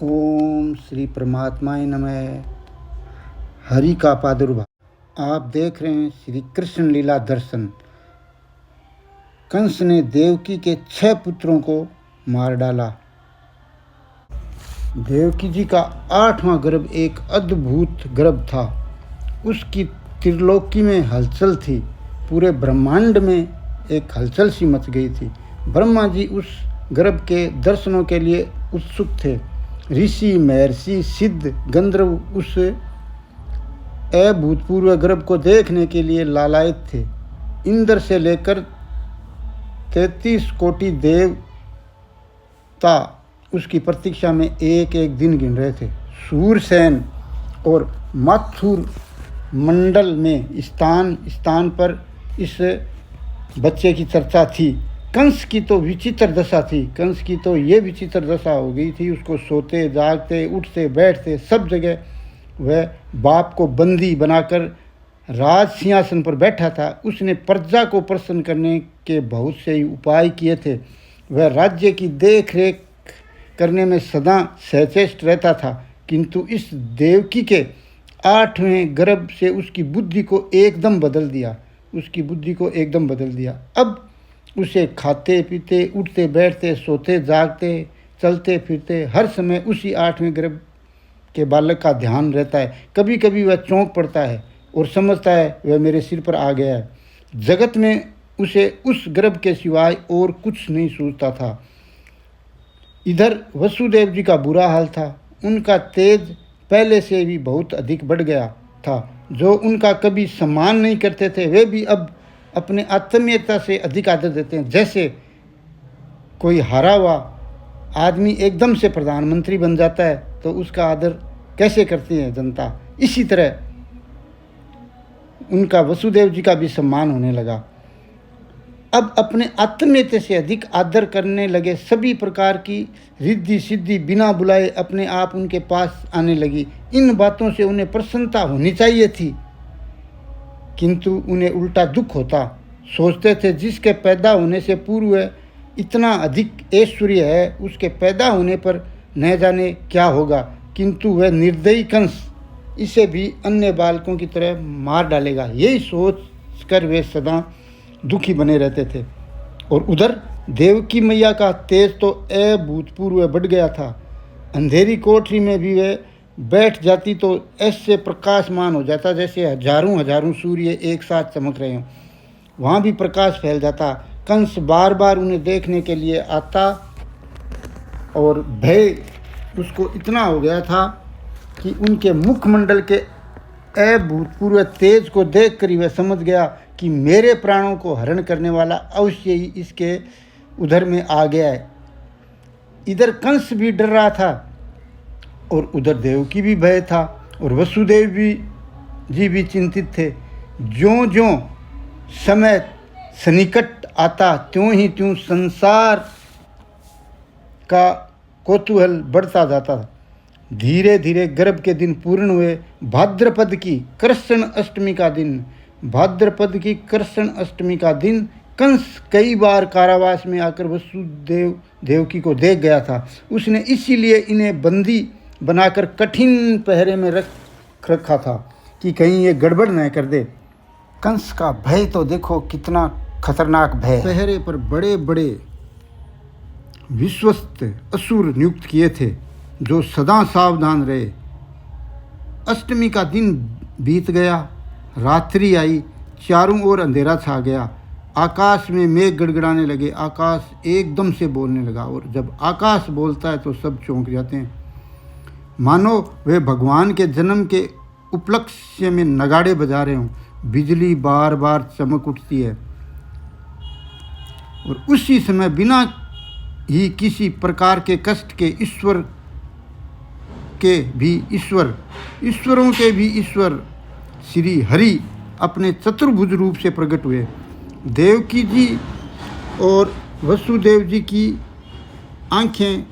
ओम श्री परमात्माय नमः। हरि का प्रादुर्भाव। आप देख रहे हैं श्री कृष्ण लीला दर्शन। कंस ने देवकी के 6 पुत्रों को मार डाला। देवकी जी का 8वां गर्भ एक अद्भुत गर्भ था। उसकी त्रिलोकी में हलचल थी। पूरे ब्रह्मांड में एक हलचल सी मच गई थी। ब्रह्मा जी उस गर्भ के दर्शनों के लिए उत्सुक थे। ऋषि, महर्षि, सिद्ध, गंधर्व उस अभूतपूर्व गर्भ को देखने के लिए लालायित थे। इंद्र से लेकर 33 कोटि देवता उसकी प्रतीक्षा में एक एक दिन गिन रहे थे। सूरसेन और माथुर मंडल में स्थान स्थान पर इस बच्चे की चर्चा थी। कंस की तो विचित्र दशा थी। कंस की तो ये विचित्र दशा हो गई थी। उसको सोते जागते उठते बैठते सब जगह वह बाप को बंदी बनाकर राज सिंहासन पर बैठा था। उसने प्रजा को प्रसन्न करने के बहुत से ही उपाय किए थे। वह राज्य की देख रेख करने में सदा सचेष्ट रहता था। किंतु इस देवकी के 8वें गर्भ से उसकी बुद्धि को एकदम बदल दिया। अब उसे खाते पीते उठते बैठते सोते जागते चलते फिरते हर समय उसी 8वें गर्भ के बालक का ध्यान रहता है। कभी कभी वह चौंक पड़ता है और समझता है वह मेरे सिर पर आ गया है। जगत में उसे उस गर्भ के सिवाय और कुछ नहीं सूझता था। इधर वसुदेव जी का बुरा हाल था। उनका तेज पहले से भी बहुत अधिक बढ़ गया था। जो उनका कभी सम्मान नहीं करते थे वे भी अब अपने आत्मीयता से अधिक आदर देते हैं। जैसे कोई हारा हुआ आदमी एकदम से प्रधानमंत्री बन जाता है तो उसका आदर कैसे करती है जनता, इसी तरह उनका वसुदेव जी का भी सम्मान होने लगा। अब अपने आत्मीयता से अधिक आदर करने लगे। सभी प्रकार की रिद्धि सिद्धि बिना बुलाए अपने आप उनके पास आने लगी। इन बातों से उन्हें प्रसन्नता होनी चाहिए थी, किंतु उन्हें उल्टा दुख होता। सोचते थे जिसके पैदा होने से पूर्व इतना अधिक ऐश्वर्य है उसके पैदा होने पर न जाने क्या होगा। किंतु वह निर्दयी कंस इसे भी अन्य बालकों की तरह मार डालेगा। यही सोच कर वे सदा दुखी बने रहते थे। और उधर देवकी मैया का तेज तो अभूतपूर्व बढ़ गया था। अंधेरी कोठरी में भी वे बैठ जाती तो ऐसे प्रकाशमान हो जाता जैसे हजारों सूर्य एक साथ चमक रहे हों। वहाँ भी प्रकाश फैल जाता। कंस बार बार उन्हें देखने के लिए आता और भय उसको इतना हो गया था कि उनके मुखमंडल के अभूतपूर्व तेज को देखकर ही वह समझ गया कि मेरे प्राणों को हरण करने वाला अवश्य ही इसके उधर में आ गया है। इधर कंस भी डर रहा था और उधर देवकी भी भय था और वसुदेव जी भी चिंतित थे। ज्यों ज्यों समय सन्निकट आता त्यों ही त्यों संसार का कौतूहल बढ़ता जाता था। धीरे धीरे गर्भ के दिन पूर्ण हुए। भाद्रपद की कृष्ण अष्टमी का दिन कंस कई बार कारावास में आकर वसुदेव देवकी को देख गया था। उसने इसीलिए इन्हें बंदी बनाकर कठिन पहरे में रख रखा था कि कहीं ये गड़बड़ न कर दे। कंस का भय तो देखो कितना खतरनाक भय। पहरे पर बड़े बड़े विश्वस्त असुर नियुक्त किए थे जो सदा सावधान रहे। अष्टमी का दिन बीत गया। रात्रि आई। चारों ओर अंधेरा छा गया। आकाश में मेघ गड़गड़ाने लगे। आकाश एकदम से बोलने लगा और जब आकाश बोलता है तो सब चौंक जाते हैं, मानो वे भगवान के जन्म के उपलक्ष्य में नगाड़े बजा रहे हों। बिजली बार बार चमक उठती है और उसी समय बिना ही किसी प्रकार के कष्ट के ईश्वरों के भी ईश्वर श्री हरि अपने चतुर्भुज रूप से प्रकट हुए। देवकी जी और वसुदेव जी की आंखें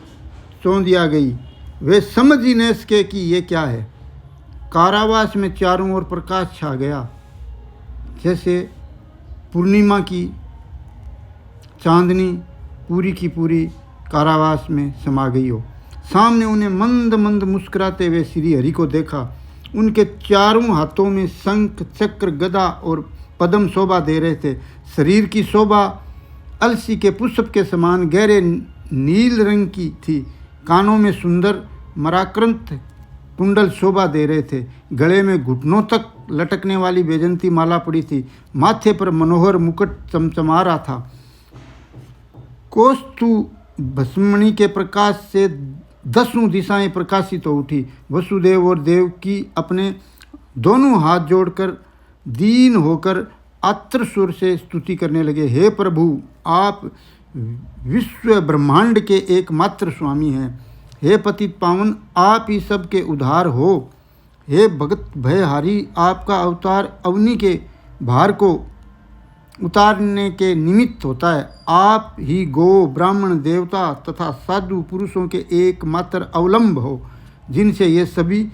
चौंधिया गई। वे समझ ही न सके कि ये क्या है। कारावास में चारों ओर प्रकाश छा गया, जैसे पूर्णिमा की चांदनी पूरी की पूरी कारावास में समा गई हो। सामने उन्हें मंद मंद मुस्कुराते हुए श्री हरि को देखा। उनके चारों हाथों में शंख, चक्र, गदा और पद्म शोभा दे रहे थे। शरीर की शोभा अलसी के पुष्प के समान गहरे नील रंग की थी। कानों में सुंदर मराक्रंत कुंडल शोभा दे रहे थे। गले में घुटनों तक लटकने वाली वैजंती माला पड़ी थी। माथे पर मनोहर मुकुट चमचमा रहा था। कौस्तु भस्मणि के प्रकाश से 10 दिशाएं प्रकाशित हो उठी। वसुदेव और देवकी अपने दोनों हाथ जोड़कर दीन होकर आत्र सुर से स्तुति करने लगे। हे प्रभु, आप विश्व ब्रह्मांड के एकमात्र स्वामी हैं। हे पतित पावन, आप ही सब के उद्धार हो। हे भगत भयहारी, आपका अवतार अवनी के भार को उतारने के निमित्त होता है। आप ही गो, ब्राह्मण, देवता तथा साधु पुरुषों के एकमात्र अवलंब हो। जिनसे ये सभी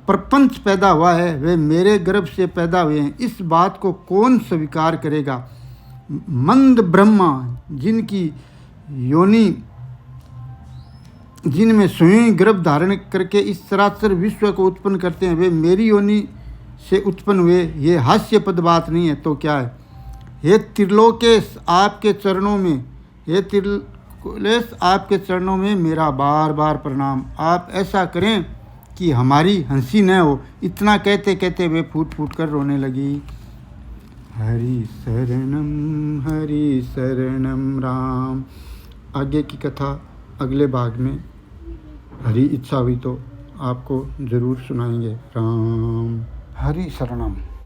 प्रपंच पैदा हुआ है, वे मेरे गर्भ से पैदा हुए हैं। इस बात को कौन स्वीकार करेगा? मंद ब्रह्मा, जिनकी योनि जिनमें स्वयं गर्भ धारण करके इस सरासर विश्व को उत्पन्न करते हैं, वे मेरी योनि से उत्पन्न हुए। ये हास्यपद बात नहीं है तो क्या है? हे त्रिलोकेश, आपके चरणों में आपके चरणों में मेरा बार बार प्रणाम। आप ऐसा करें कि हमारी हंसी न हो। इतना कहते कहते वे फूट फूट कर रोने लगी। हरि शरणम राम। आगे की कथा अगले भाग में हरि इच्छा हुई तो आपको ज़रूर सुनाएंगे। राम। हरि शरणम।